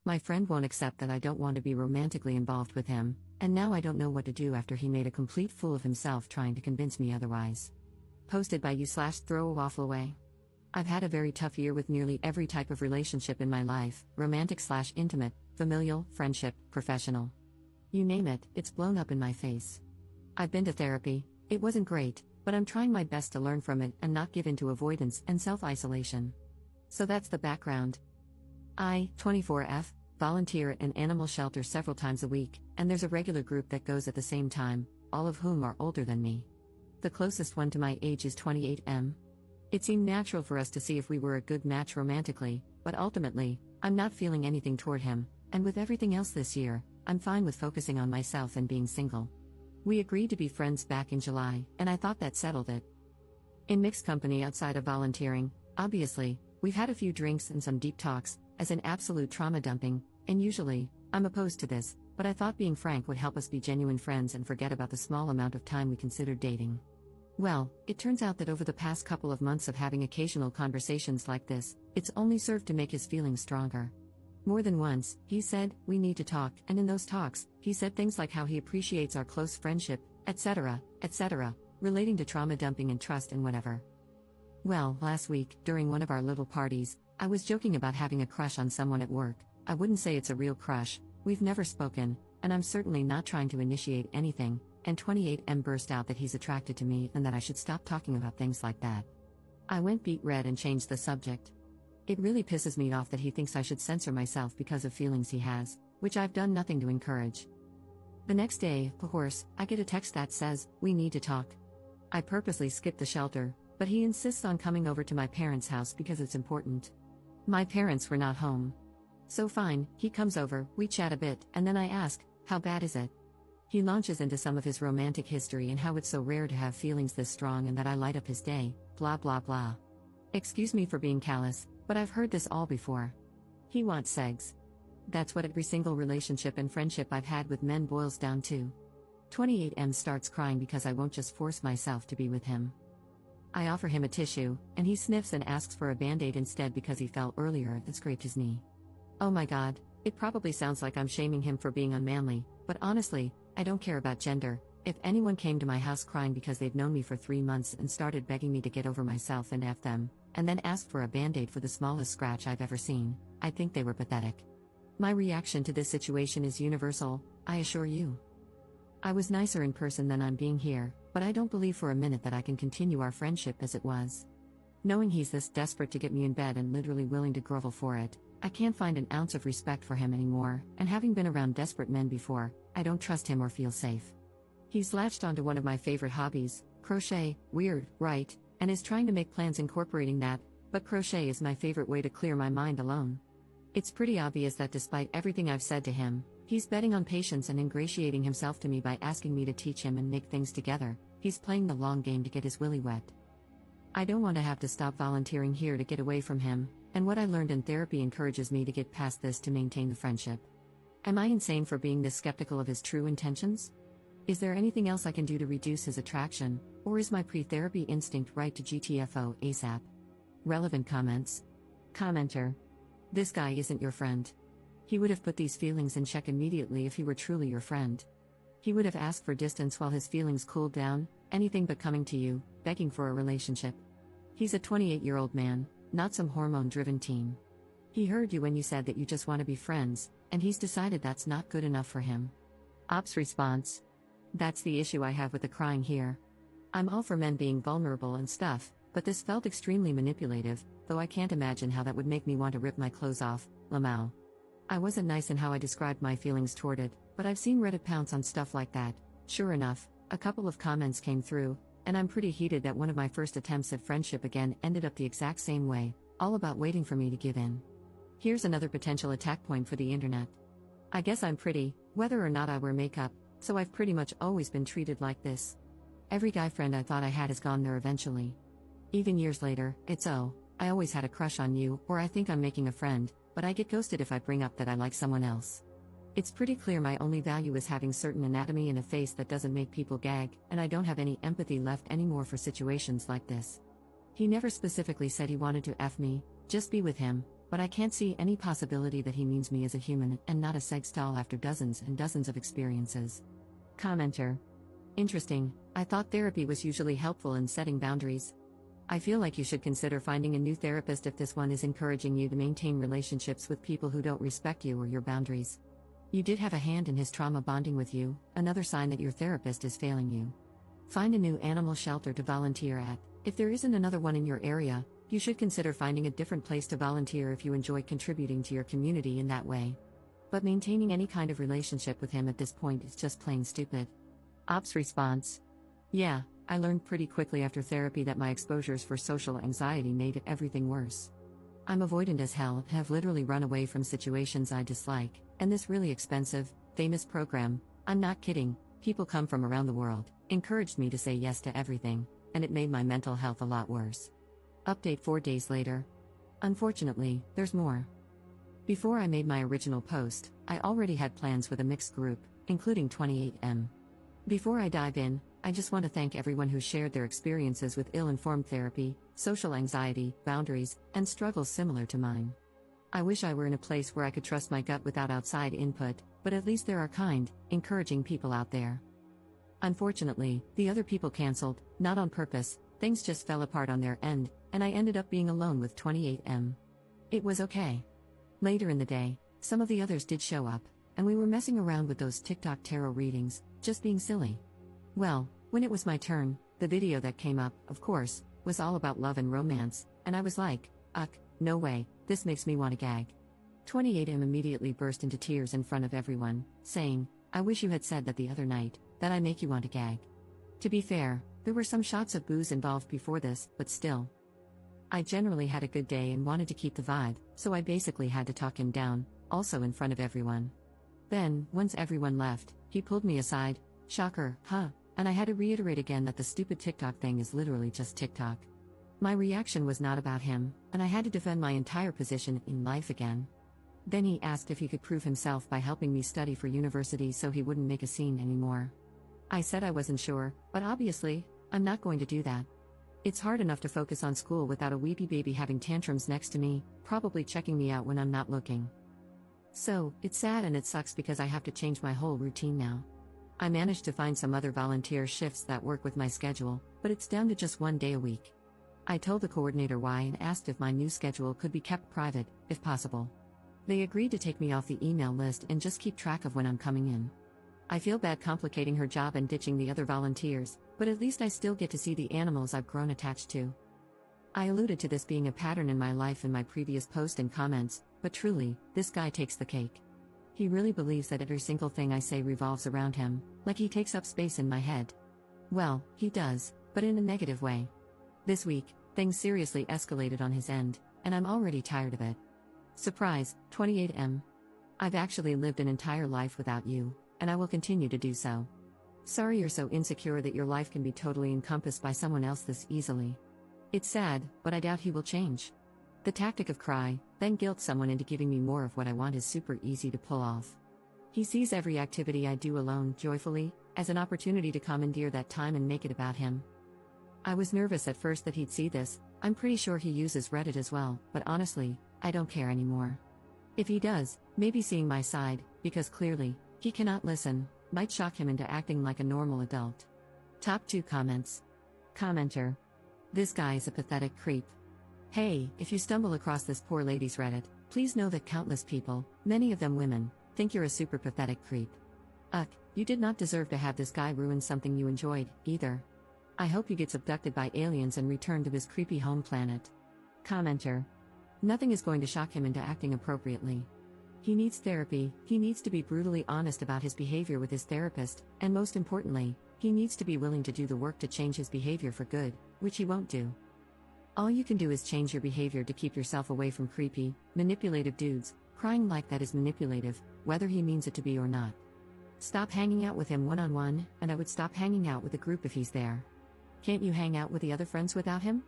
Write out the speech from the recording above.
My friend won't accept that I don't want to be romantically involved with him, and now I don't know what to do after he made a complete fool of himself trying to convince me otherwise. Posted by you/throw a waffle away. I've had a very tough year with nearly every type of relationship in my life, romantic/intimate, familial, friendship, professional. You name it, it's blown up in my face. I've been to therapy, it wasn't great, but I'm trying my best to learn from it and not give in to avoidance and self-isolation. So that's the background. I, 24F, volunteer at an animal shelter several times a week, and there's a regular group that goes at the same time, all of whom are older than me. The closest one to my age is 28M. It seemed natural for us to see if we were a good match romantically, but ultimately, I'm not feeling anything toward him, and with everything else this year, I'm fine with focusing on myself and being single. We agreed to be friends back in July, and I thought that settled it. In mixed company outside of volunteering, obviously, we've had a few drinks and some deep talks, as in absolute trauma dumping, and usually, I'm opposed to this, but I thought being frank would help us be genuine friends and forget about the small amount of time we considered dating. Well, it turns out that over the past couple of months of having occasional conversations like this, it's only served to make his feelings stronger. More than once, he said, "We need to talk," and in those talks, he said things like how he appreciates our close friendship, etc., relating to trauma dumping and trust and whatever. Well, last week, during one of our little parties, I was joking about having a crush on someone at work. I wouldn't say it's a real crush, we've never spoken, and I'm certainly not trying to initiate anything, and 28M burst out that he's attracted to me and that I should stop talking about things like that. I went beet red and changed the subject. It really pisses me off that he thinks I should censor myself because of feelings he has, which I've done nothing to encourage. The next day, of course, I get a text that says, "We need to talk." I purposely skipped the shelter, but he insists on coming over to my parents' house because it's important. My parents were not home. So fine, he comes over, we chat a bit, and then I ask, "How bad is it?" He launches into some of his romantic history and how it's so rare to have feelings this strong and that I light up his day, blah blah blah. Excuse me for being callous, but I've heard this all before. He wants sex. That's what every single relationship and friendship I've had with men boils down to. 28M starts crying because I won't just force myself to be with him. I offer him a tissue, and he sniffs and asks for a band-aid instead because he fell earlier and scraped his knee. Oh my god, it probably sounds like I'm shaming him for being unmanly, but honestly, I don't care about gender. If anyone came to my house crying because they've known me for 3 months and started begging me to get over myself and F them, and then asked for a band-aid for the smallest scratch I've ever seen, I think they were pathetic. My reaction to this situation is universal, I assure you. I was nicer in person than I'm being here, but I don't believe for a minute that I can continue our friendship as it was. Knowing he's this desperate to get me in bed and literally willing to grovel for it, I can't find an ounce of respect for him anymore, and having been around desperate men before, I don't trust him or feel safe. He's latched onto one of my favorite hobbies, crochet, weird, right, and is trying to make plans incorporating that, but crochet is my favorite way to clear my mind alone. It's pretty obvious that despite everything I've said to him, he's betting on patience and ingratiating himself to me by asking me to teach him and make things together. He's playing the long game to get his willy wet. I don't want to have to stop volunteering here to get away from him, and what I learned in therapy encourages me to get past this to maintain the friendship. Am I insane for being this skeptical of his true intentions? Is there anything else I can do to reduce his attraction, or is my pre-therapy instinct right to GTFO ASAP? Relevant comments. Commenter. This guy isn't your friend. He would have put these feelings in check immediately if he were truly your friend. He would have asked for distance while his feelings cooled down, anything but coming to you, begging for a relationship. He's a 28-year-old man, not some hormone-driven teen. He heard you when you said that you just want to be friends, and he's decided that's not good enough for him. Ops response. That's the issue I have with the crying here. I'm all for men being vulnerable and stuff, but this felt extremely manipulative, though I can't imagine how that would make me want to rip my clothes off, Lamau. I wasn't nice in how I described my feelings toward it, but I've seen Reddit pounce on stuff like that. Sure enough, a couple of comments came through, and I'm pretty heated that one of my first attempts at friendship again ended up the exact same way, all about waiting for me to give in. Here's another potential attack point for the internet. I guess I'm pretty, whether or not I wear makeup, so I've pretty much always been treated like this. Every guy friend I thought I had has gone there eventually. Even years later, it's I always had a crush on you, or I think I'm making a friend, but I get ghosted if I bring up that I like someone else. It's pretty clear my only value is having certain anatomy and a face that doesn't make people gag, and I don't have any empathy left anymore for situations like this. He never specifically said he wanted to F me, just be with him, but I can't see any possibility that he means me as a human and not a sex doll after dozens and dozens of experiences. Commenter. Interesting, I thought therapy was usually helpful in setting boundaries. I feel like you should consider finding a new therapist if this one is encouraging you to maintain relationships with people who don't respect you or your boundaries. You did have a hand in his trauma bonding with you, another sign that your therapist is failing you. Find a new animal shelter to volunteer at. If there isn't another one in your area, you should consider finding a different place to volunteer if you enjoy contributing to your community in that way. But maintaining any kind of relationship with him at this point is just plain stupid. Ops response. Yeah, I learned pretty quickly after therapy that my exposures for social anxiety made everything worse. I'm avoidant as hell and have literally run away from situations I dislike, and this really expensive, famous program, I'm not kidding, people come from around the world, encouraged me to say yes to everything, and it made my mental health a lot worse. Update 4 days later. Unfortunately, there's more. Before I made my original post, I already had plans with a mixed group, including 28M. Before I dive in, I just want to thank everyone who shared their experiences with ill-informed therapy, social anxiety, boundaries, and struggles similar to mine. I wish I were in a place where I could trust my gut without outside input, but at least there are kind, encouraging people out there. Unfortunately, the other people canceled, not on purpose, things just fell apart on their end, and I ended up being alone with 28M. It was okay. Later in the day, some of the others did show up, and we were messing around with those TikTok tarot readings, just being silly. Well, when it was my turn, the video that came up, of course, was all about love and romance, and I was like, no way, this makes me want to gag. 28M immediately burst into tears in front of everyone, saying, I wish you had said that the other night, that I make you want to gag. To be fair, there were some shots of booze involved before this, but still. I generally had a good day and wanted to keep the vibe, so I basically had to talk him down, also in front of everyone. Then, once everyone left, he pulled me aside, shocker, huh, and I had to reiterate again that the stupid TikTok thing is literally just TikTok. My reaction was not about him, and I had to defend my entire position in life again. Then he asked if he could prove himself by helping me study for university so he wouldn't make a scene anymore. I said I wasn't sure, but obviously, I'm not going to do that. It's hard enough to focus on school without a weepy baby having tantrums next to me, probably checking me out when I'm not looking. So, it's sad and it sucks because I have to change my whole routine now. I managed to find some other volunteer shifts that work with my schedule, but it's down to just 1 day a week. I told the coordinator why and asked if my new schedule could be kept private, if possible. They agreed to take me off the email list and just keep track of when I'm coming in. I feel bad complicating her job and ditching the other volunteers, but at least I still get to see the animals I've grown attached to. I alluded to this being a pattern in my life in my previous post and comments, but truly, this guy takes the cake. He really believes that every single thing I say revolves around him, like he takes up space in my head. Well, he does, but in a negative way. This week, things seriously escalated on his end, and I'm already tired of it. Surprise, 28M. I've actually lived an entire life without you, and I will continue to do so. Sorry you're so insecure that your life can be totally encompassed by someone else this easily. It's sad, but I doubt he will change. The tactic of cry, then guilt someone into giving me more of what I want is super easy to pull off. He sees every activity I do alone, joyfully, as an opportunity to commandeer that time and make it about him. I was nervous at first that he'd see this. I'm pretty sure he uses Reddit as well, but honestly, I don't care anymore. If he does, maybe seeing my side, because clearly, he cannot listen, might shock him into acting like a normal adult. Top 2 comments. Commenter. This guy is a pathetic creep. Hey, if you stumble across this poor lady's Reddit, please know that countless people, many of them women, think you're a super pathetic creep. You did not deserve to have this guy ruin something you enjoyed, either. I hope he gets abducted by aliens and returned to his creepy home planet. Commenter. Nothing is going to shock him into acting appropriately. He needs therapy, he needs to be brutally honest about his behavior with his therapist, and most importantly, he needs to be willing to do the work to change his behavior for good, which he won't do. All you can do is change your behavior to keep yourself away from creepy, manipulative dudes. Crying like that is manipulative, whether he means it to be or not. Stop hanging out with him one-on-one, and I would stop hanging out with the group if he's there. Can't you hang out with the other friends without him?